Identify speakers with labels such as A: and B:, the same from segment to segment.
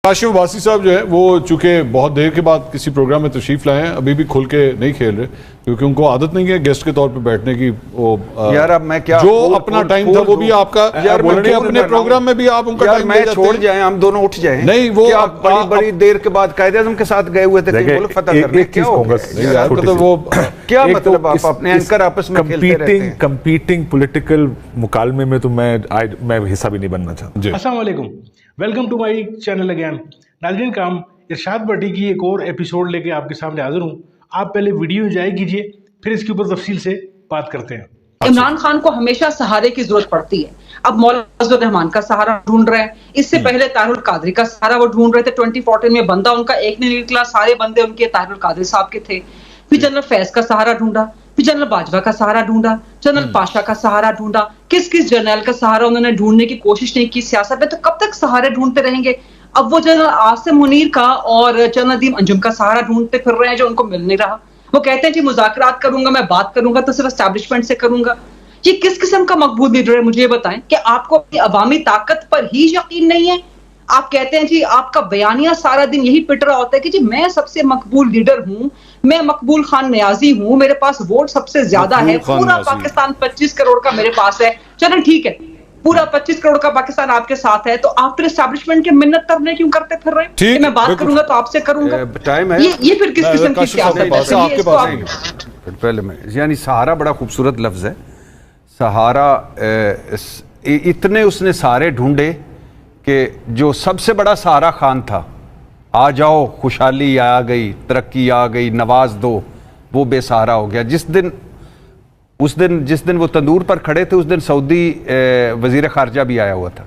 A: کاشف عباسی صاحب جو ہے وہ چونکہ بہت دیر کے بعد کسی پروگرام میں تشریف لائے ہیں، ابھی بھی کھل کے نہیں کھیل رہے کیونکہ ان کو عادت نہیں ہے گیسٹ کے طور پہ بیٹھنے کی.
B: یار اب میں کیا
A: جو اپنا ٹائم تھا وہ بھی آپ کا بول رہے ہیں، اپنے پروگرام میں بھی آپ ان کا ٹائم
B: میں چھوڑ جائیں، ہم دونوں اٹھ جائیں.
A: نہیں وہ
B: بڑی دیر کے بعد قائد اعظم کے ساتھ گئے ہوئے تھے ملک فتح کرنے. کیا مطلب آپ اپنے اینکر آپس میں کھیلتے رہتے ہیں؟
C: کمپیٹنگ پولیٹیکل مکالمے میں تو میں حصہ بھی نہیں بننا چاہتا.
D: السلام علیکم، welcome to my channel again. ناظرین کرام، ارشاد بٹی کی ایک اور ایپیسوڈ لے کے آپ کے سامنے حاضر ہوں. آپ پہلے ویڈیو انجوائے کیجئے، پھر اس کے اوپر تفصیل سے بات کرتے ہیں.
E: عمران خان کو ہمیشہ سہارے کی ضرورت پڑتی ہے. اب مولانا فضل الرحمان کا سہارا ڈھونڈ رہے ہیں، اس سے پہلے طاہر القادری کا سہارا وہ ڈھونڈ رہے تھے. 2014 میں بندہ ان کا ایک نہیں نکلا، سارے بندے ان کے طاہر القادری صاحب کے تھے. پھر جنرل فیض کا سہارا ڈھونڈا، پھر جنرل باجوہ کا سہارا ڈھونڈا، جنرل پاشا کا سہارا ڈھونڈا. کس جنرل کا سہارا انہوں نے ڈھونڈنے کی کوشش نہیں کی. سیاست میں تو کب تک سہارے ڈھونڈتے رہیں گے؟ اب وہ جنرل عاصم منیر کا اور جنرل ندیم انجم کا سہارا ڈھونڈتے پھر رہے ہیں جو ان کو مل نہیں رہا. وہ کہتے ہیں جی مذاکرات کروں گا، میں بات کروں گا تو صرف اسٹیبلشمنٹ سے کروں گا. یہ کس قسم کا مقبول لیڈر ہے؟ مجھے یہ بتائیں کہ آپ کو اپنی عوامی طاقت پر ہی یقین نہیں ہے. آپ کہتے ہیں جی آپ کا بیانیہ سارا دن یہی پٹ رہا ہوتا ہے کہ جی میں سب سے مقبول لیڈر ہوں، میں مقبول خان نیازی ہوں، میرے پاس ووٹ سب سے زیادہ ہے، پورا پاکستان 25 کروڑ کا میرے پاس ہے. چلیں ٹھیک ہے، پورا 25 کروڑ کا پاکستان آپ کے ساتھ ہے، تو آپ پھر اسٹیبلشمنٹ کے منت ترنے کیوں کرتے پھر رہے ہیں کہ میں بات کروں گا تو آپ سے کروں گا؟ یہ پھر کس قسم کی سیاست ہے؟
B: پہلے میں یعنی سہارا بڑا خوبصورت لفظ ہے. سہارا اتنے اس نے سارے ڈھونڈے کہ جو سب سے بڑا سہارا خان تھا، آ جاؤ خوشحالی آ گئی، ترقی آ گئی، نواز دو، وہ بے سہارا ہو گیا. جس دن وہ تندور پر کھڑے تھے اس دن سعودی وزیر خارجہ بھی آیا ہوا تھا.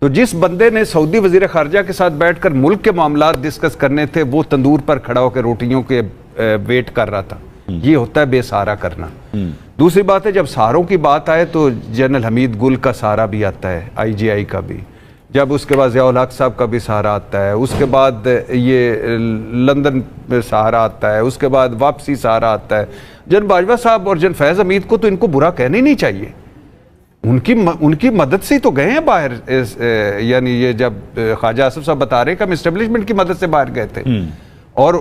B: تو جس بندے نے سعودی وزیر خارجہ کے ساتھ بیٹھ کر ملک کے معاملات ڈسکس کرنے تھے، وہ تندور پر کھڑا ہو کے روٹیوں کے ویٹ کر رہا تھا. یہ ہوتا ہے بے سہارا کرنا. دوسری بات ہے جب سہاروں کی بات آئے تو جنرل حمید گل کا سہارا بھی آتا ہے، IGI کا بھی. جب اس کے بعد ضیاء الحق صاحب کا بھی سہارا آتا ہے، اس کے بعد یہ لندن میں سہارا آتا ہے، اس کے بعد واپسی سہارا آتا ہے. جن باجوہ صاحب اور جن فیض حمید کو تو ان کو برا کہنا ہی نہیں چاہیے. ان کی مدد سے ہی تو گئے ہیں باہر. یعنی یہ جب خواجہ آصف صاحب بتا رہے کہ ہم اسٹیبلشمنٹ کی مدد سے باہر گئے تھے، اور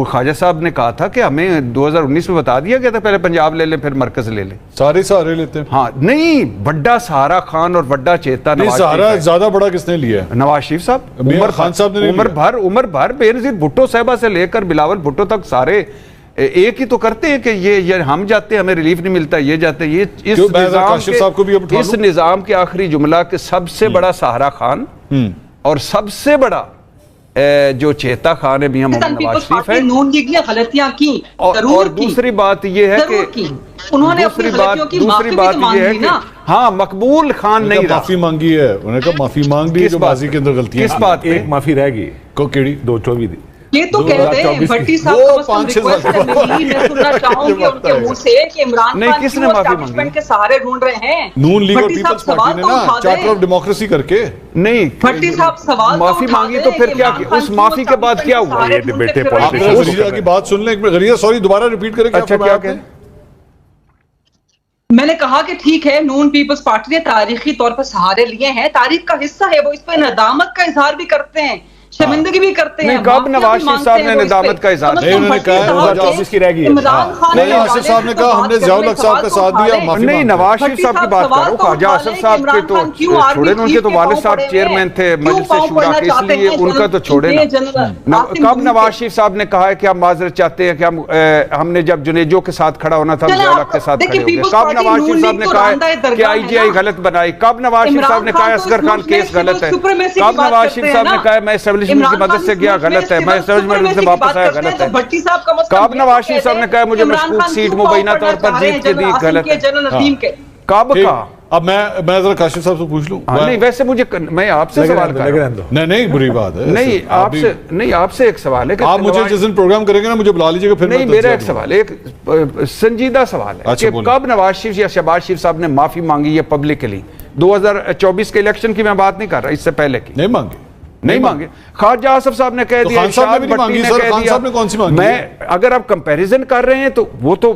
B: خواجہ صاحب نے کہا تھا کہ ہمیں 2019 میں بتا دیا گیا تھا پہلے پنجاب لے لیں پھر مرکز لے لیں.
A: سارے سہارے لیتے ہیں.
B: ہاں نہیں، بڑا سہارا خان اور بڑا چیتا
A: نہیں، سہارا زیادہ بڑا کس نے لیا ہے؟
B: نواز شریف صاحب.
A: عمر خان صاحب نے
B: عمر بھر بے نظیر بھٹو صاحبہ سے لے کر بلاول بھٹو تک سارے ایک ہی تو کرتے ہیں کہ یہ ہم جاتے ہیں ہمیں ریلیف نہیں ملتا، یہ جاتے ہیں. اس نظام کے آخری جملہ کہ سب سے بڑا سہارا خان اور سب سے بڑا جو چیتا خان ہے میاں محمد نواز شریف ہے.
E: نون لیگ نے غلطیاں کی،
B: اور دوسری بات یہ ہے کہ
E: انہوں نے اپنی غلطیوں کی معافی بھی مانگی ہے نا.
B: ہاں مقبول خان نہیں رہا.
A: معافی مانگی ہے انہوں نے، کہا معافی مانگ دی جو ماضی کے اندر غلطیاں.
B: کس بات
C: ایک معافی رہ گئی
A: کو کیڑی
C: 2024 دی.
E: یہ تو کہتے ہیں بھٹی صاحب کو ریکویسٹ ہے میری، میں سننا چاہوں گی ان کے منہ سے کہ عمران خان کس نے اسٹیبلشمنٹ کے سہارے ڈھونڈ رہے ہیں.
A: نون لیگ اور پیپلز پارٹی نے نا چارٹر آف ڈیموکریسی کر کے
B: نہیں
E: بھٹی صاحب سوال
B: معافی مانگی تو پھر کیا کیا؟ اس معافی کے بعد کیا ہوا؟
C: یہ ڈیبیٹیں
A: غریزہ کی بات سن لیں ایک منٹ. غریزہ سوری دوبارہ ریپیٹ کریں.
B: اچھا کیا کہ
E: میں نے کہا کہ ٹھیک ہے نون پیپلز پارٹی نے تاریخی طور پر سہارے لیے ہیں، تاریخ کا حصہ ہے، وہ اس پہ ندامت کا اظہار بھی کرتے ہیں، شرمندگی بھی کرتے ہیں.
B: کب نواز شریف صاحب نے ندامت کا اظہار
A: نہیں؟ انہوں نے کہا
C: 2024 کی رہ گئی.
A: نہیں، آصف صاحب نے کہا ہم نے ضیاء الحق صاحب کا ساتھ دیا.
B: نہیں، نواز شریف صاحب کی بات کرو. خواجہ آصف صاحب کے تو چھوڑے، ان کے تو والد صاحب چیئرمین تھے مجلس شورا کے، اس لیے ان کا تو چھوڑے نا. کب نواز شریف صاحب نے کہا ہے کہ ہم معذرت چاہتے ہیں کہ ہم نے جب جنیجو کے ساتھ کھڑا ہونا تھا ضیاء الحق کے ساتھ کھڑے ہو گئے؟ کب نواز شریف صاحب نے کہا ہے کہ IGI غلط بنائی؟ کب نواز شریف صاحب نے کہا ہے اصغر خان کیس غلط ہے؟ کب نواز شریف صاحب نے کہا ہے میں اسٹیبلشمنٹ کی مدد سے گیا غلط ہے، میں اسٹیبلشمنٹ سے واپس آیا غلط ہے؟ کب نواز شریف صاحب نے کہا مجھے مشکوک سیٹ مبینہ طور پر جیت کے دی غلط ہے؟ کب کہا؟
A: اب میں ذرا کاشف صاحب سے پوچھ لوں.
B: نہیں ویسے میں آپ سے سوال کر رہا ہوں.
A: نہیں بری بات ہے.
B: نہیں آپ سے ایک سوال ہے کہ
A: آپ مجھے جس دن پروگرام کریں گے نا مجھے بلا لیجیے گا. پھر
B: نہیں، میرا ایک سوال ہے، ایک سنجیدہ سوال ہے کہ کب نواز شریف یا شہباز شریف صاحب نے معافی مانگی ہے پبلکلی؟ 2024 کے الیکشن کی میں بات نہیں کر رہا، اس سے پہلے کی. نہیں مانگے. خواجہ آصف صاحب نے کہہ دیا، ارشاد بٹی نے کہہ دیا. میں اگر آپ کمپیریزن کر رہے ہیں تو وہ تو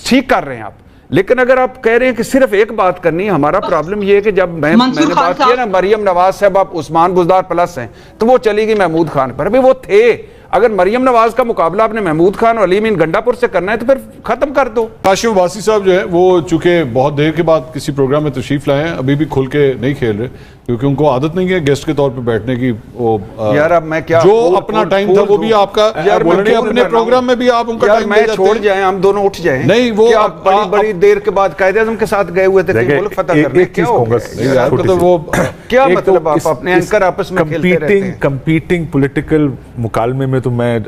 B: ٹھیک کر رہے ہیں آپ، لیکن اگر آپ کہہ رہے ہیں کہ صرف ایک بات کرنی ہے، ہمارا پرابلم یہ ہے کہ جب میں نے بات کی نا مریم نواز صاحب آپ عثمان بزدار پلس ہیں، تو وہ چلی گئی محمود خان پر. ابھی وہ تھے، اگر مریم نواز کا مقابلہ آپ نے محمود خان اور علیم گنڈا پور سے کرنا ہے تو پھر ختم کر دو.
A: کاشف عباسی صاحب جو ہے وہ چونکہ بہت دیر کے بعد کسی پروگرام میں تشریف لائے ہیں، ابھی بھی کھل کے نہیں کھیل رہے کیونکہ ان کو عادت نہیں ہے گیسٹ کے طور پہ بیٹھنے کی. وہ
B: یار اب میں کیا
A: جو اپنا ٹائم تھا وہ بھی آپ کا، اپنے پروگرام میں بھی آپ ان کا ٹائم
B: میں چھوڑ جائیں، ہم دونوں اٹھ جائیں.
A: نہیں وہ
B: بڑی بڑی دیر کے بعد قائد اعظم کے ساتھ گئے ہوئے تھے کہ ملک فتح کرنے. کیا مطلب آپ اپنے اینکر آپس میں کھیلتے رہتے ہیں؟
C: کمپیٹنگ پولیٹیکل مکالمے میں تو میں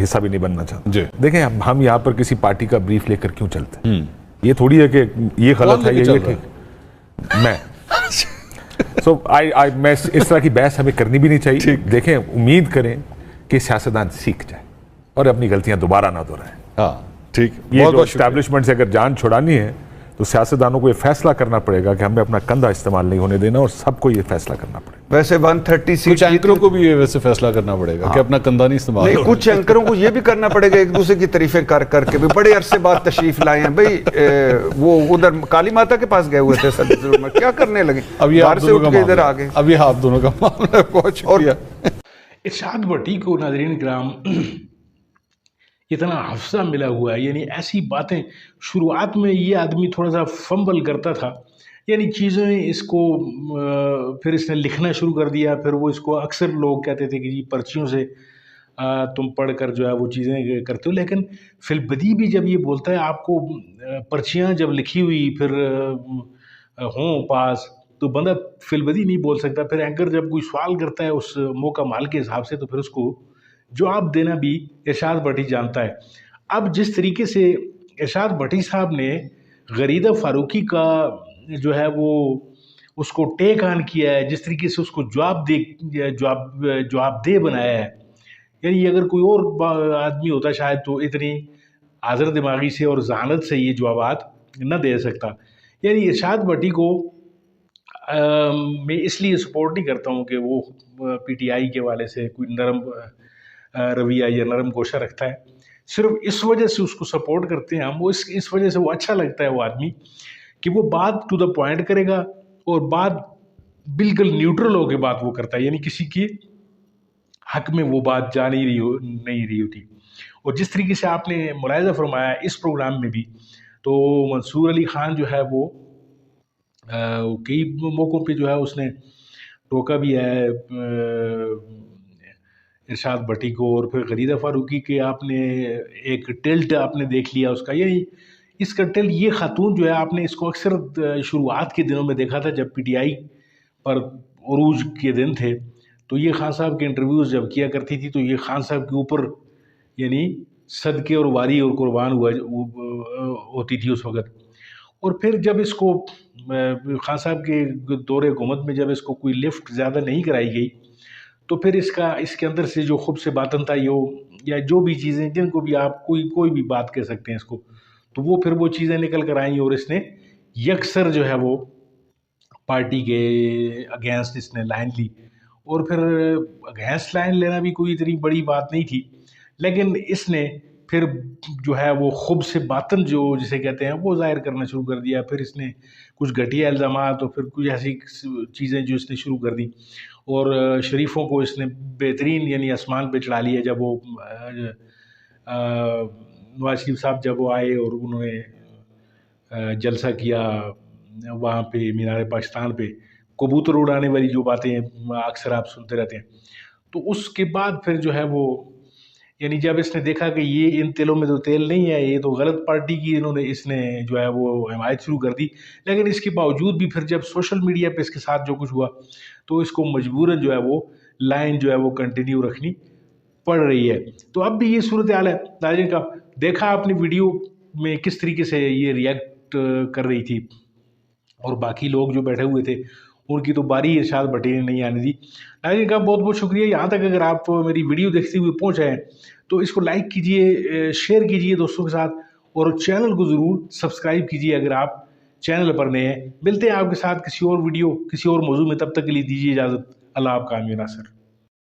C: حصہ بھی نہیں بننا چاہتا. دیکھیں ہم یہاں پر کسی پارٹی کا بریف لے کر کیوں چلتے ہیں؟ یہ تھوڑی ہے کہ یہ غلط ہے یہ ٹھیک. میں اس طرح کی بحث ہمیں کرنی بھی نہیں چاہیے. دیکھیں امید کریں کہ سیاستدان سیکھ جائیں اور اپنی غلطیاں دوبارہ نہ دہرائیں.
A: ہاں ٹھیک.
C: یہ جو اسٹیبلشمنٹ سے اگر جان چھڑانی ہے تو سیاستدانوں کو یہ فیصلہ کرنا پڑے گا کہ ہمیں اپنا کندھا استعمال نہیں ہونے دینا، اور سب کو یہ فیصلہ کرنا پڑے گا.
B: ویسے 130 سیٹ
A: کچھ اینکروں کو بھی یہ ویسے فیصلہ کرنا پڑے گا کہ اپنا کندھا نہیں استعمال.
B: نہیں، کچھ اینکروں کو یہ بھی کرنا پڑے گا ایک دوسرے کی تعریفیں کر کر کے بھی. بڑے عرصے بعد تشریف لائے ہیں بھائی، وہ ادھر کالی ماتا کے پاس گئے ہوئے تھے سر، کیا کرنے لگے؟
A: اب یہ
B: باہر سے اٹھ کے ادھر آ گئے.
A: اب یہ آپ دونوں کا معاملہ بہت شکریہ.
D: ارشاد بھٹی کو ناظرین کرام اتنا حفظہ ملا ہوا ہے، یعنی ایسی باتیں شروعات میں یہ آدمی تھوڑا سا فمبل کرتا تھا، یعنی چیزیں اس کو پھر اس نے لکھنا شروع کر دیا. پھر وہ اس کو اکثر لوگ کہتے تھے کہ جی پرچیوں سے تم پڑھ کر جو ہے وہ چیزیں کرتے ہو. لیکن فی البدیہہ بھی جب یہ بولتا ہے آپ کو پرچیاں جب لکھی ہوئی پھر ہوں پاس تو بندہ فی البدیہہ نہیں بول سکتا. پھر اینکر جب کوئی سوال کرتا ہے اس موقع مال کے حساب سے تو پھر اس کو جواب دینا بھی ارشاد بھٹی جانتا ہے. اب جس طریقے سے ارشاد بھٹی صاحب نے غریدہ فاروقی کا جو ہے وہ اس کو ٹیک آن کیا ہے، جس طریقے سے اس کو جواب دہ بنایا ہے، یعنی اگر کوئی اور آدمی ہوتا شاید تو اتنی حاضر دماغی سے اور ذہانت سے یہ جوابات نہ دے سکتا. یعنی ارشاد بھٹی کو میں اس لیے سپورٹ نہیں کرتا ہوں کہ وہ پی ٹی آئی کے والے سے کوئی نرم رویہ یا نرم گوشہ رکھتا ہے. صرف اس وجہ سے اس کو سپورٹ کرتے ہیں ہم، وہ اس وجہ سے وہ اچھا لگتا ہے وہ آدمی کہ وہ بات ٹو دا پوائنٹ کرے گا اور بات بالکل نیوٹرل ہو کے بات وہ کرتا ہے، یعنی کسی کی حق میں وہ بات جا نہیں رہی ہوتی. اور جس طریقے سے آپ نے ملاحظہ فرمایا اس پروگرام میں بھی، تو منصور علی خان جو ہے وہ کئی موقعوں پہ جو ہے اس نے ٹوکا بھی ہے ارشاد بھٹی کو. اور پھر غریدہ فاروقی کے آپ نے ایک ٹلٹ آپ نے دیکھ لیا اس کا، یعنی اس کا ٹلٹ یہ خاتون جو ہے آپ نے اس کو اکثر شروعات کے دنوں میں دیکھا تھا جب پی ٹی آئی پر عروج کے دن تھے تو یہ خان صاحب کے انٹرویوز جب کیا کرتی تھی تو یہ خان صاحب کے اوپر یعنی صدقے اور واری اور قربان ہوتی تھی اس وقت. اور پھر جب اس کو خان صاحب کے دور حکومت میں جب اس کو کوئی لفٹ زیادہ نہیں کرائی گئی تو پھر اس کے اندر سے جو خوب سے باطن تھا یا جو بھی چیزیں جن کو بھی آپ کوئی بھی بات کہہ سکتے ہیں اس کو، تو وہ پھر وہ چیزیں نکل کر آئیں اور اس نے یکسر جو ہے وہ پارٹی کے اگینسٹ اس نے لائن لی. اور پھر اگینسٹ لائن لینا بھی کوئی اتنی بڑی بات نہیں تھی، لیکن اس نے پھر جو ہے وہ خوب سے باطن جو جسے کہتے ہیں وہ ظاہر کرنا شروع کر دیا. پھر اس نے کچھ گھٹیا الزامات اور پھر کچھ ایسی چیزیں جو اس نے شروع کر دی، اور شریفوں کو اس نے بہترین یعنی آسمان پہ چڑھا لیا. جب وہ نواز شریف صاحب جب وہ آئے اور انہوں نے جلسہ کیا وہاں پہ مینار پاکستان پہ، کبوتر اڑانے والی جو باتیں اکثر آپ سنتے رہتے ہیں، تو اس کے بعد پھر جو ہے وہ یعنی جب اس نے دیکھا کہ یہ ان تیلوں میں تو تیل نہیں ہے، یہ تو غلط پارٹی کی اس نے جو ہے وہ حمایت شروع کر دی. لیکن اس کے باوجود بھی پھر جب سوشل میڈیا پہ اس کے ساتھ جو کچھ ہوا تو اس کو مجبوراً جو ہے وہ لائن جو ہے وہ کنٹینیو رکھنی پڑ رہی ہے. تو اب بھی یہ صورتحال ہے. ناظرین کا دیکھا آپ نے ویڈیو میں کس طریقے سے یہ ریئیکٹ کر رہی تھی، اور باقی لوگ جو بیٹھے ہوئے تھے ان کی تو باری ارشاد بھٹی نے نہیں آنے دی. ناظرین کا بہت بہت شکریہ. یہاں تک اگر آپ میری ویڈیو دیکھتے ہوئے پہنچے ہیں تو اس کو لائک کیجئے، شیئر کیجئے دوستوں کے ساتھ، اور چینل کو ضرور سبسکرائب کیجئے اگر آپ چینل پر نئے ہیں. ملتے ہیں آپ کے ساتھ کسی اور ویڈیو کسی اور موضوع میں، تب تک کے لیے دیجیے اجازت. اللہ آپ کا حامی و ناصر.